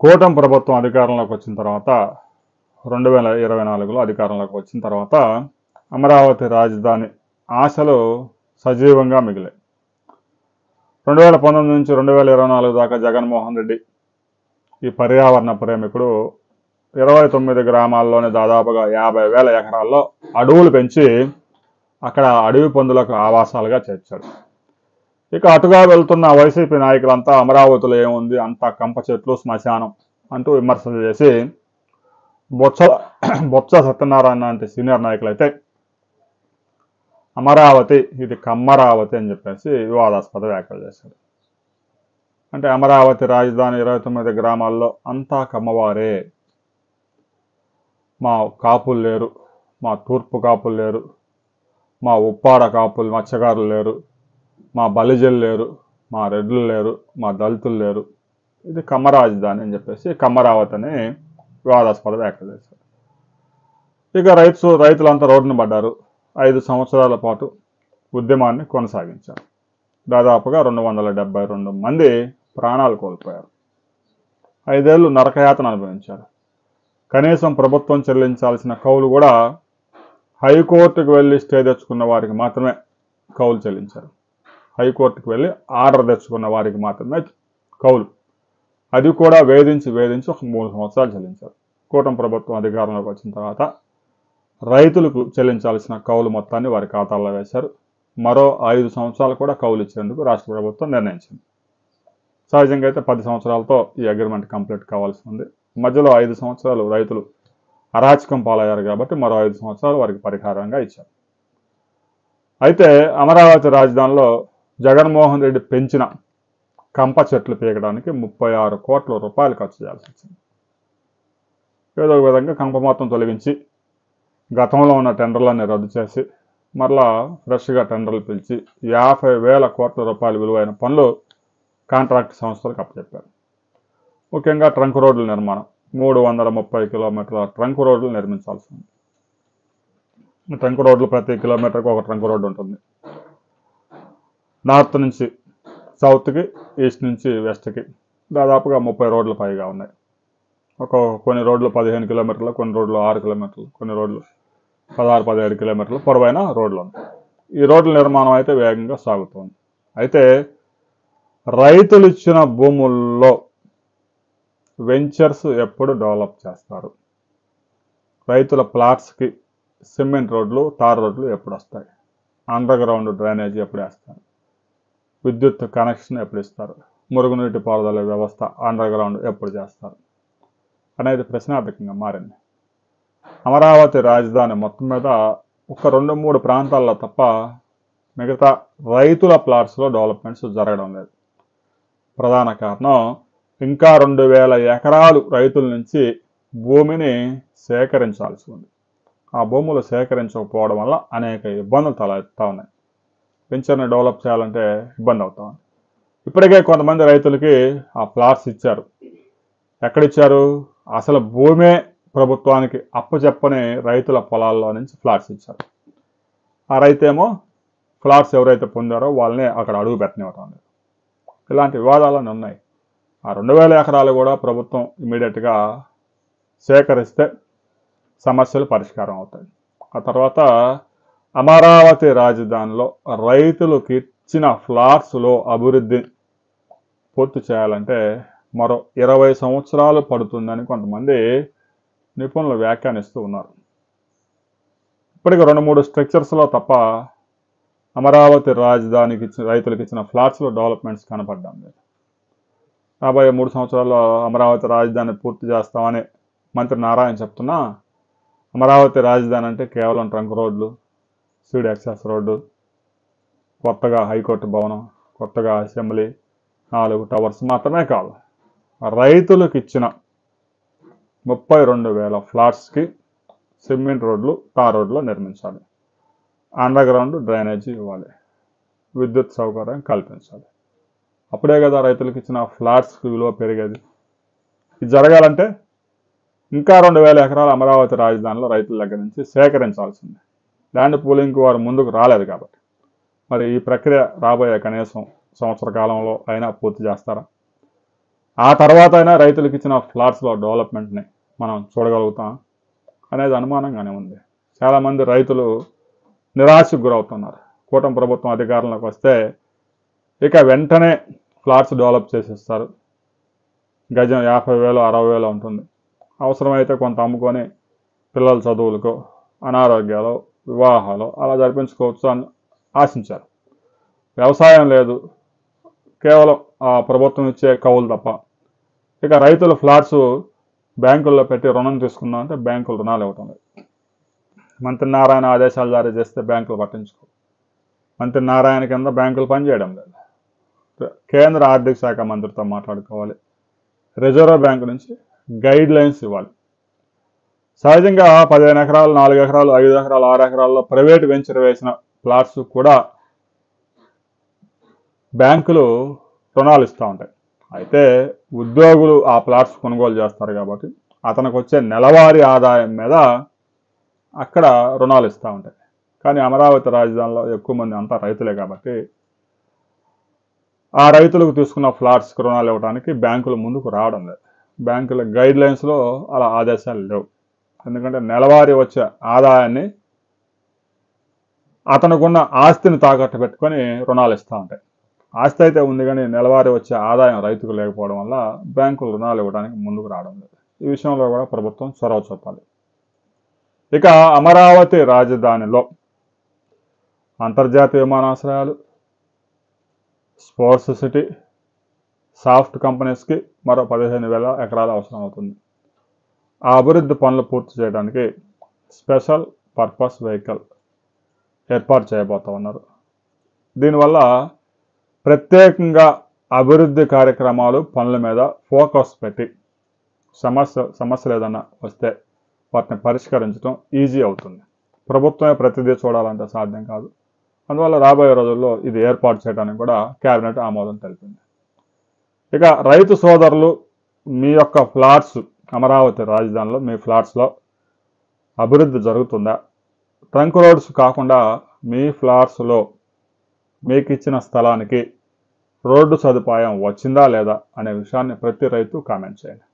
కూటమి ప్రభుత్వం అధికారంలోకి వచ్చిన తర్వాత 2024లో అధికారంలోకి వచ్చిన తర్వాత అమరావతి రాజధాని ఆశలు సజీవంగా మిగిలాయి. 2019 నుంచి 2024 దాకా జగన్మోహన్ రెడ్డి ఈ పర్యావరణ ప్రేమికుడు 29 గ్రామాల్లోని దాదాపుగా 50,000 ఎకరాల్లో అడవులు పెంచి అక్కడ అడవి పందులకు ఆవాసాలుగా చేర్చాడు. ఇక అటుగా వెళ్తున్న వైసీపీ నాయకులంతా అమరావతిలో ఏముంది, అంతా కంప చెట్లు, శ్మశానం అంటూ విమర్శలు చేసి బొత్స సత్యనారాయణ లాంటి సీనియర్ నాయకులు అయితే అమరావతి ఇది కమ్మరావతి అని చెప్పేసి వివాదాస్పద వ్యాఖ్యలు చేశారు. అంటే అమరావతి రాజధాని 29 గ్రామాల్లో అంతా కమ్మవారే, మా కాపులు లేరు, మా తూర్పు కాపులు లేరు, మా ఉప్పాడ కాపులు మత్స్యకారులు లేరు, మా బలిజలు లేరు, మా రెడ్లు లేరు, మా దళితులు లేరు, ఇది కమ్మ రాజధాని అని చెప్పేసి కమ్మరావతి అని వివాదాస్పద వ్యాఖ్యలు చేశారు. ఇక రైతులంతా రోడ్డున పడ్డారు. 5 సంవత్సరాల పాటు ఉద్యమాన్ని కొనసాగించారు. దాదాపుగా 272 మంది ప్రాణాలు కోల్పోయారు. 5 ఏళ్ళు నరకయాతన అనుభవించారు. కనీసం ప్రభుత్వం చెల్లించాల్సిన కౌలు కూడా హైకోర్టుకు వెళ్ళి స్టే తెచ్చుకున్న వారికి మాత్రమే కౌలు చెల్లించారు. హైకోర్టుకు వెళ్ళి ఆర్డర్ తెచ్చుకున్న వారికి మాత్రమే కౌలు, అది కూడా వేధించి ఒక 3 సంవత్సరాలు చెల్లించారు. కూటమి ప్రభుత్వం అధికారంలోకి వచ్చిన తర్వాత రైతులకు చెల్లించాల్సిన కౌలు మొత్తాన్ని వారి ఖాతాల్లో వేశారు. మరో 5 సంవత్సరాలు కూడా కౌలు ఇచ్చేందుకు రాష్ట్ర ప్రభుత్వం నిర్ణయించింది. సహజంగా అయితే 10 సంవత్సరాలతో ఈ అగ్రిమెంట్ కంప్లీట్ కావాల్సి ఉంది. మధ్యలో 5 సంవత్సరాలు రైతులు అరాచకం పాలయ్యారు కాబట్టి మరో 5 సంవత్సరాలు వారికి పరిహారంగా ఇచ్చారు. అయితే అమరావతి రాజధానిలో జగన్మోహన్ రెడ్డి పెంచిన కంప చెట్లు పీకడానికి 36 కోట్ల రూపాయలు ఖర్చు చేయాల్సి వచ్చింది. ఏదో ఒక విధంగా కంప మొత్తం తొలగించి గతంలో ఉన్న టెండర్లన్నీ రద్దు చేసి మరలా ఫ్రెష్గా టెండర్లు పిలిచి 50,000 కోట్ల రూపాయల విలువైన పనులు కాంట్రాక్ట్ సంస్థలకు అప్పచెప్పారు. ముఖ్యంగా ట్రంక్ రోడ్ల నిర్మాణం 330 కిలోమీటర్ల ట్రంక్ రోడ్లు నిర్మించాల్సి ఉంది. ట్రంక్ రోడ్లు ప్రతి కిలోమీటర్కి ఒక ట్రంక్ రోడ్డు ఉంటుంది. నార్త్ నుంచి సౌత్కి, ఈస్ట్ నుంచి వెస్ట్కి దాదాపుగా 30 రోడ్లు పైగా ఉన్నాయి. కొన్ని రోడ్లు 15 కిలోమీటర్లు, కొన్ని రోడ్లు 6 కిలోమీటర్లు, కొన్ని రోడ్లు 16-17 కిలోమీటర్లు పొడవైన రోడ్లు ఉన్నాయి. ఈ రోడ్ల నిర్మాణం అయితే వేగంగా సాగుతుంది. అయితే రైతులు ఇచ్చిన భూముల్లో వెంచర్స్ ఎప్పుడు డెవలప్ చేస్తారు? రైతుల ప్లాట్స్కి సిమెంట్ రోడ్లు, తార్ రోడ్లు ఎప్పుడు వస్తాయి? అండర్ గ్రౌండ్ డ్రైనేజీ ఎప్పుడు వేస్తారు? విద్యుత్ కనెక్షన్ ఎప్పుడు ఇస్తారు? మురుగునీటి పారుదల వ్యవస్థ అండర్ గ్రౌండ్ ఎప్పుడు చేస్తారు అనేది ప్రశ్నార్థకంగా మారింది. అమరావతి రాజధాని మొత్తం మీద ఒక 2-3 ప్రాంతాల్లో తప్ప మిగతా రైతుల ప్లాట్స్లో డెవలప్మెంట్స్ జరగడం లేదు. ప్రధాన కారణం ఇంకా 2,000 ఎకరాలు రైతుల నుంచి భూమిని సేకరించాల్సి ఉంది. ఆ భూములు సేకరించకపోవడం వల్ల అనేక ఇబ్బందులు తలెత్తా ఉన్నాయి. వెంచర్ని డెవలప్ చేయాలంటే ఇబ్బంది అవుతా ఉంది. ఇప్పటికే కొంతమంది రైతులకి ఆ ప్లాట్స్ ఇచ్చారు. ఎక్కడిచ్చారు? అసలు భూమే ప్రభుత్వానికి అప్పచెప్పని రైతుల పొలాల్లో నుంచి ఫ్లాట్స్ ఇచ్చారు. ఆ రైతేమో ఫ్లాట్స్ ఎవరైతే పొందారో వాళ్ళని అక్కడ అడుగు పెట్టనివ్వటం లేదు. ఇలాంటి వివాదాలన్నీ ఉన్నాయి. ఆ 2,000 ఎకరాలు కూడా ప్రభుత్వం ఇమీడియట్గా సేకరిస్తే సమస్యలు పరిష్కారం అవుతాయి. ఆ తర్వాత అమరావతి రాజధానిలో రైతులకు ఇచ్చిన ఫ్లాట్స్లో అభివృద్ధి పూర్తి చేయాలంటే మరో 20 సంవత్సరాలు పడుతుందని కొంతమంది నిపుణులు వ్యాఖ్యానిస్తూ ఉన్నారు. ఇప్పటికి 2-3 స్ట్రక్చర్స్లో తప్ప అమరావతి రాజధానికి రైతులకు ఇచ్చిన ఫ్లాట్స్లో డెవలప్మెంట్స్ కనపడ్డం లేదు. రాబోయే 3 సంవత్సరాల్లో అమరావతి రాజధాని పూర్తి చేస్తామని మంత్రి నారాయణ చెప్తున్నా, అమరావతి రాజధాని అంటే కేవలం ట్రంక్ రోడ్లు, స్పీడ్ యాక్సెస్ రోడ్డు, కొత్తగా హైకోర్టు భవనం, కొత్తగా అసెంబ్లీ, 4 టవర్స్ మాత్రమే కాదు. రైతులకు ఇచ్చిన 32,000 ఫ్లాట్స్కి సిమెంట్ రోడ్లు, తార్ రోడ్లు నిర్మించాలి. అండర్ గ్రౌండ్ డ్రైనేజీ ఇవ్వాలి. విద్యుత్ సౌకర్యం కల్పించాలి. అప్పుడే కదా రైతులకు ఇచ్చిన ఫ్లాట్స్కి విలువ పెరిగేది. ఇది జరగాలంటే ఇంకా 2,000 ఎకరాల అమరావతి రాజధానిలో రైతుల దగ్గర నుంచి సేకరించాల్సిందే. ల్యాండ్ పూలింగ్కి వారు ముందుకు రాలేదు కాబట్టి మరి ఈ ప్రక్రియ రాబోయే కనీసం సంవత్సర కాలంలో అయినా పూర్తి చేస్తారా? ఆ తర్వాత అయినా రైతులకు ఇచ్చిన ఫ్లాట్స్లో డెవలప్మెంట్ని మనం చూడగలుగుతాం అనేది అనుమానంగానే ఉంది. చాలామంది రైతులు నిరాశకు గురవుతున్నారు. కూటమి ప్రభుత్వం అధికారంలోకి వస్తే ఇక వెంటనే ఫ్లాట్స్ డెవలప్ చేసేస్తారు. గజం 50,000 60,000 ఉంటుంది. అవసరమైతే కొంత అమ్ముకొని పిల్లల చదువులకు, అనారోగ్యాలు, వివాహాలు అలా జరిపించుకోవచ్చు అని ఆశించారు. వ్యవసాయం లేదు, కేవలం ఆ ప్రభుత్వం ఇచ్చే కవులు తప్ప. ఇక రైతులు ఫ్లాట్స్ బ్యాంకుల్లో పెట్టి రుణం తీసుకుందాం అంటే బ్యాంకులు రుణాలు ఇవ్వటం లేదు. మంత్రి నారాయణ ఆదేశాలు జారీ చేస్తే బ్యాంకులు పట్టించుకో. మంత్రి నారాయణ కింద బ్యాంకులు పనిచేయడం లేదు. కేంద్ర ఆర్థిక శాఖ మంత్రితో మాట్లాడుకోవాలి. రిజర్వ్ బ్యాంకు నుంచి గైడ్ లైన్స్ ఇవ్వాలి. సహజంగా 15 ఎకరాలు, 4 ఎకరాలు, 5 ఎకరాలు, 6 ఎకరాల్లో ప్రైవేట్ వెంచర్ వేసిన ప్లాట్స్ కూడా బ్యాంకులు రుణాలు ఇస్తూ ఉంటాయి. అయితే ఉద్యోగులు ఆ ప్లాట్స్ కొనుగోలు చేస్తారు కాబట్టి అతనికి వచ్చే నెలవారీ ఆదాయం మీద అక్కడ రుణాలు ఇస్తూ ఉంటాయి. కానీ అమరావతి రాజధానిలో ఎక్కువ మంది అంతా రైతులే కాబట్టి ఆ రైతులకు తీసుకున్న ఫ్లాట్స్కి రుణాలు ఇవ్వడానికి బ్యాంకులు ముందుకు రావడం లేదు. బ్యాంకుల గైడ్ లైన్స్లో అలా ఆదేశాలు లేవు. ఎందుకంటే నెలవారీ వచ్చే ఆదాయాన్ని అతనుకున్న ఆస్తిని తాకట్టు పెట్టుకొని రుణాలు ఇస్తూ ఉంటాయి. ఆస్తి అయితే ఉంది కానీ నెలవారీ వచ్చే ఆదాయం రైతుకు లేకపోవడం వల్ల బ్యాంకులు రుణాలు ఇవ్వడానికి ముందుకు రావడం లేదు. ఈ విషయంలో కూడా ప్రభుత్వం చొరవ చూపాలి. ఇక అమరావతి రాజధానిలో అంతర్జాతీయ విమానాశ్రయాలు, స్పోర్ట్స్ సిటీ, సాఫ్ట్ కంపెనీస్కి మరో 15,000 ఎకరాలు అవసరం అవుతుంది. ఆ అభివృద్ధి పనులు పూర్తి చేయడానికి స్పెషల్ పర్పస్ వెహికల్ ఏర్పాటు చేయబోతా ఉన్నారు. దీనివల్ల ప్రత్యేకంగా అభివృద్ధి కార్యక్రమాలు పనుల మీద ఫోకస్ పెట్టి సమస్యలు ఏదన్నా వస్తే వాటిని పరిష్కరించడం ఈజీ అవుతుంది. ప్రభుత్వమే ప్రతిదీ చూడాలంటే సాధ్యం కాదు. అందువల్ల రాబోయే రోజుల్లో ఇది ఏర్పాటు చేయడానికి కూడా కేబినెట్ ఆమోదం తెలిపింది. ఇక రైతు సోదరులు, మీ యొక్క ఫ్లాట్స్ అమరావతి రాజధానిలో మీ ఫ్లాట్స్లో అభివృద్ధి జరుగుతుందా? ట్రంక్ రోడ్స్ కాకుండా మీ ఫ్లాట్స్లో మీకు ఇచ్చిన స్థలానికి రోడ్డు సదుపాయం వచ్చిందా లేదా అనే విషయాన్ని ప్రతి రైతు కామెంట్ చేయండి.